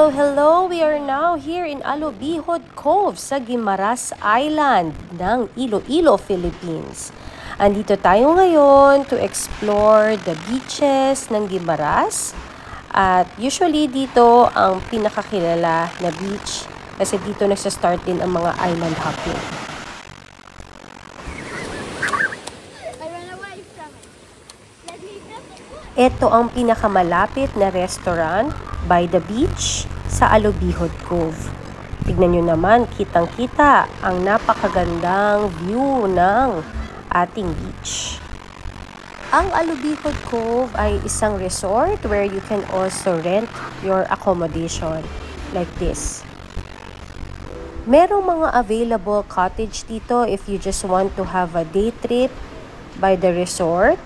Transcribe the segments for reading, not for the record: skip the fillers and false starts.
Hello, hello! We are now here in Alobihod Cove sa Guimaras Island ng Iloilo, Philippines. Andito tayo ngayon to explore the beaches ng Guimaras. At usually dito ang pinakakilala na beach kasi dito nagsa-start din ang mga island hopping. Ito ang pinakamalapit na restaurant by the beach sa Alobihod Cove. Tignan nyo naman, kitang-kita ang napakagandang view ng ating beach. Ang Alobihod Cove ay isang resort where you can also rent your accommodation like this. Merong mga available cottage dito if you just want to have a day trip by the resort.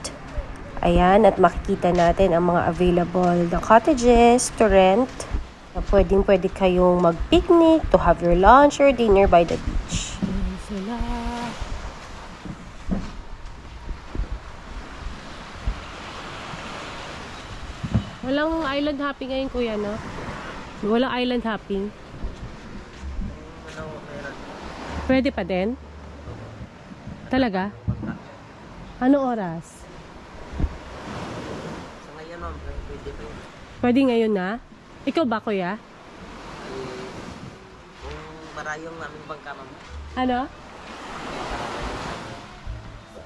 Ayan, at makikita natin ang mga available na cottages to rent. Pwede kayong mag-picnic, to have your lunch or dinner by the beach. Sila. Walang island hopping ngayon, kuya, no? Walang island hopping. Pwede pa din? Talaga? Ano oras? Pwede ngayon na? Ikaw ba, kuya? Kung marayong aming bangka, ma'am. Ano?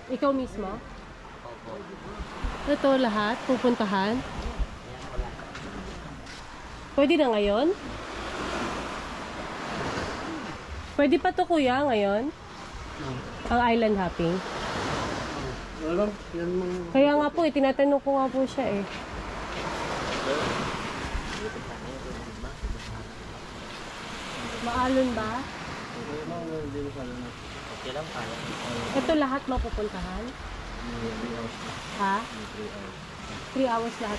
Ikaw mismo? Opo. Ito lahat? Pupuntahan? Pwede na ngayon? Pwede pa to, kuya, ngayon? Ang island hopping? Kaya nga po, tinatanong ko nga po siya eh. Maalon ba? Okay lang, kaya. Ito lahat mapupuntahan? Ha? 3 hours lahat.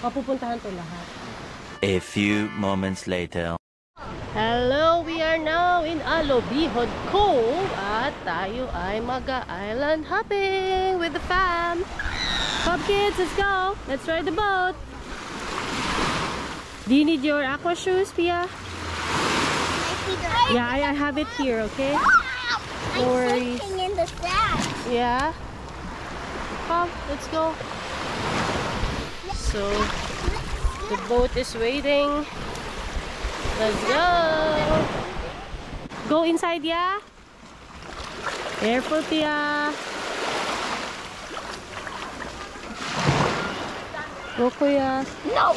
Mapupuntahan to lahat. A few moments later. Hello, we are now in Alobihod Cove at tayo ay mag-island hopping with the fam. Come kids, let's go. Let's ride the boat. Do you need your aqua shoes, Pia? Yeah, I have it here, okay? No worries. In the sand. Yeah. Come, let's go. So, the boat is waiting. Let's go. Go inside, yeah? Careful, Pia. Go, kuya. No.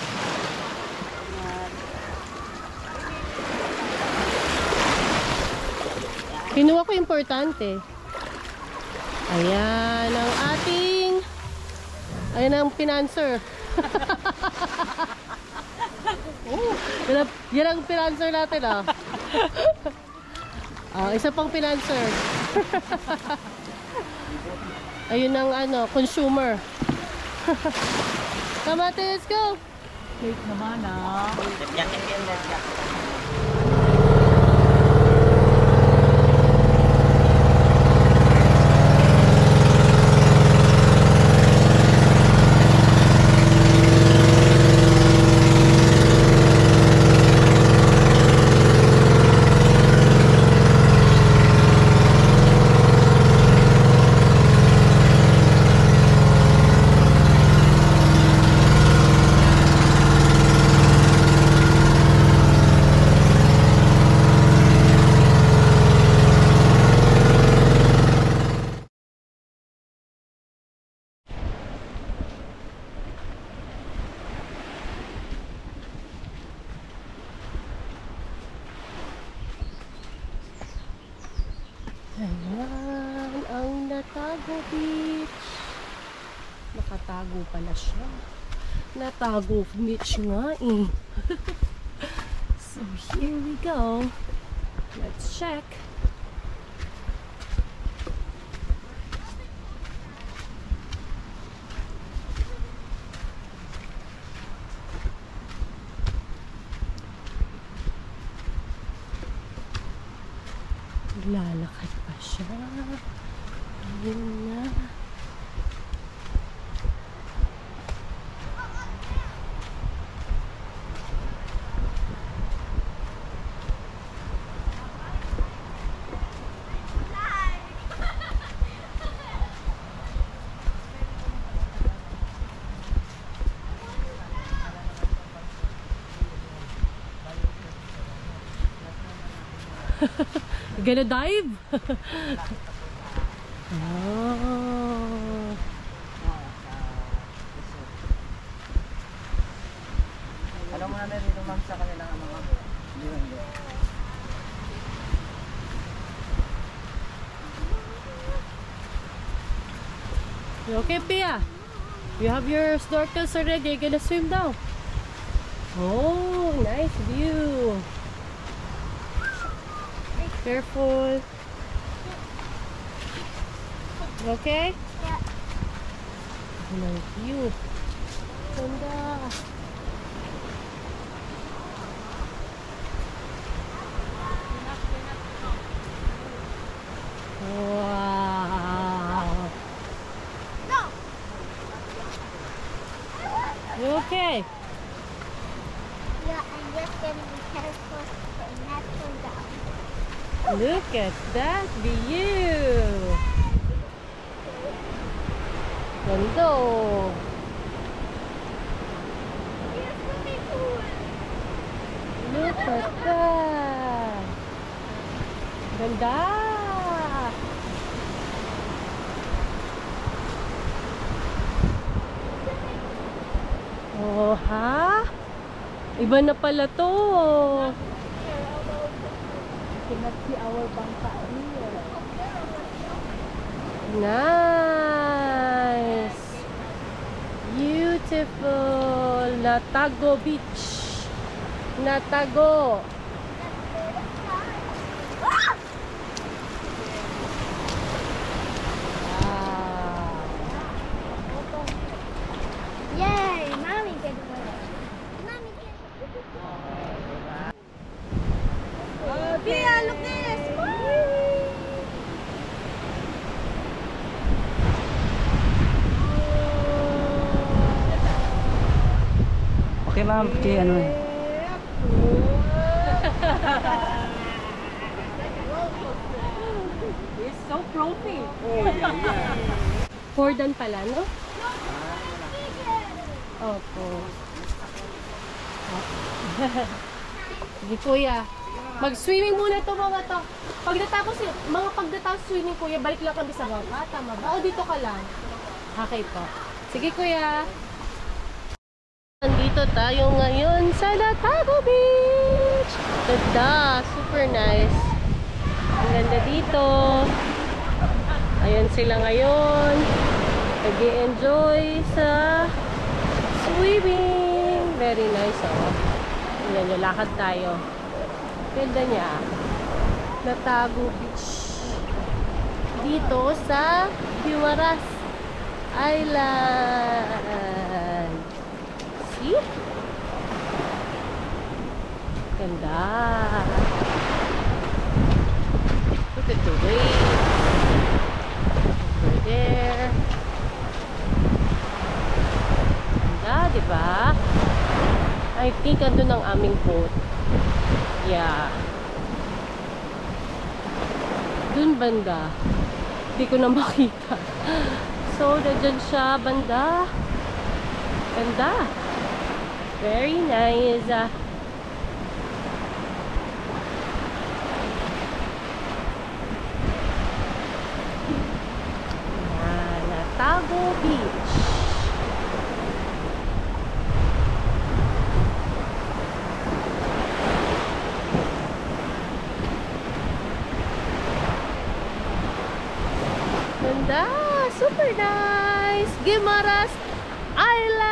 Kinuha ko importante. Ayan ang ating... Ayan ang financer. Yan ang financer natin, ah. Isa pang financer. Ayun ang consumer. Come on, let's go. Late naman, ah. Let's jacket. Ayan ang Natago Beach. Nakatago pala siya. Natago Beach nga eh. So here we go. Let's check. Lalakad pa siya. Ayun na. You gonna dive? Oh. Alam mo namin dito ma'am sa kanilang mga hindi. You okay, Pia? You have your snorkels already. You're gonna swim now. Oh, nice view. Careful. You okay? Yeah. Nice view. Ganda. Wow. No. You okay? Yeah, I'm just gonna be careful and not fall down. Look at that view. Ganda. Here's swimming pool. Look at that. Ganda. Oh, ha? Iba na pala to. Cannot see our bangka here. Nice. Beautiful. Natago Beach. Natago. Yay! Mommy can do it. Mommy can do it. Pia, look this! Okay ma'am, ano eh. It's so profi. Jordan pala, no? Opo. Sige, kuya. Mag-swimming muna to mga to. Pagdatapos swimming, kuya, balik lang kami sa bangka. Tama ba? O, dito ka lang. Okay po. Sige, kuya. Nandito tayo ngayon sa Natago Beach. Ganda. Super nice. Ang ganda dito. Ayan sila ngayon. Nag-i-enjoy sa swimming. Very nice, oh. Tingnan nyo, lakad tayo. Ganda niya. Natago Beach. Dito sa Guimaras Island. See? Ganda. Look at the waves. Over there. Ganda, diba? I think andun ang aming boat. Yeah. Dun banda. Hindi ko na makita. So, nandiyan siya banda. Ganda. Very nice. Natago Beach. Ganda! Super nice! Guimaras Island!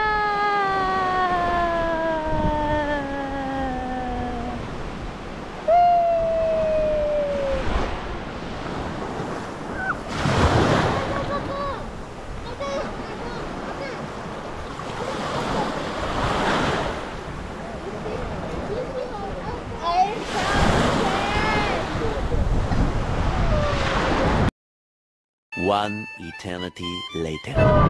One eternity later.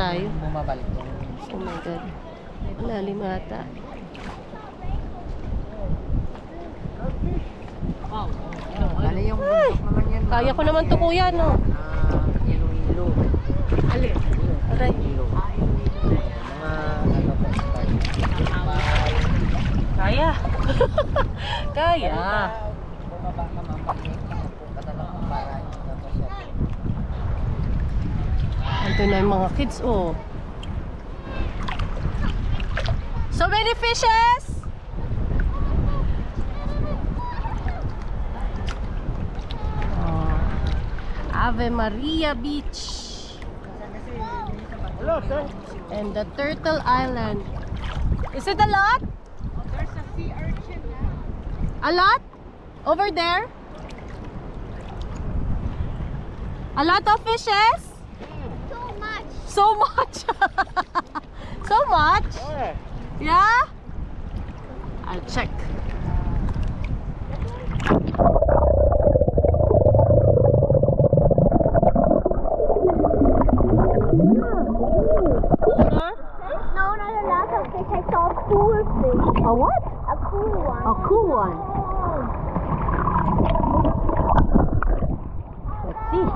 tayo. Bumabalik ko. Oh my God. Lalim ata. Bali yung bundok naman yan. Kaya ko naman to kuya, no? Ilo-ilo. Alin? Aray. Ilo. Mga ano po, start. Kaya. Kaya. Bumaba ka mapakit. Nakapun ka na lang ang bahay. Tapos yan. Ito na yung mga kids, oh. So many fishes! Oh. Ave Maria Beach. And the Turtle Island. Is it a lot? There's a sea urchin. A lot? Over there? A lot of fishes? So much. So much. So much? Yeah? I'll check. Sure? No, not a lot of fish. I saw a cool fish. A what? A cool one. A cool one. Let's see.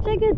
Check it.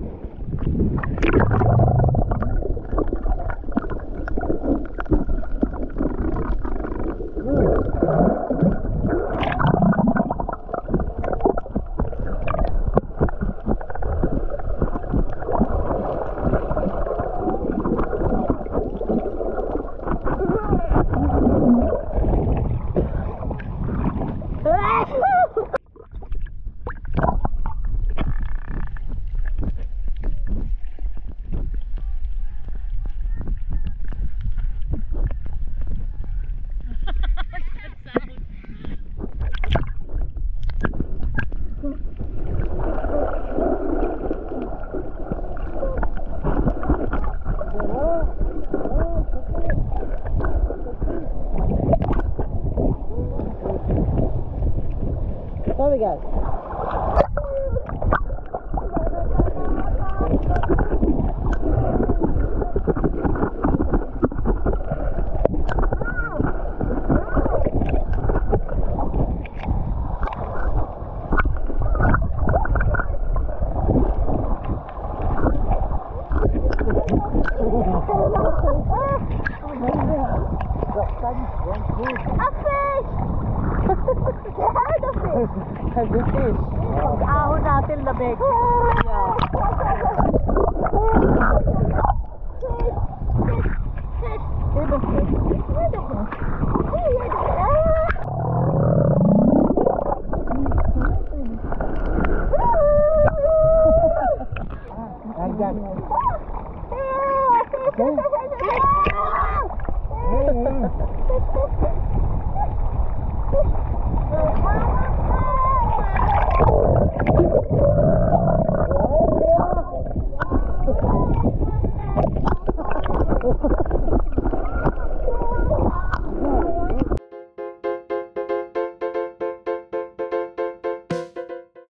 What we got? Good fish. Pag-ahon natin lamig. Yeah.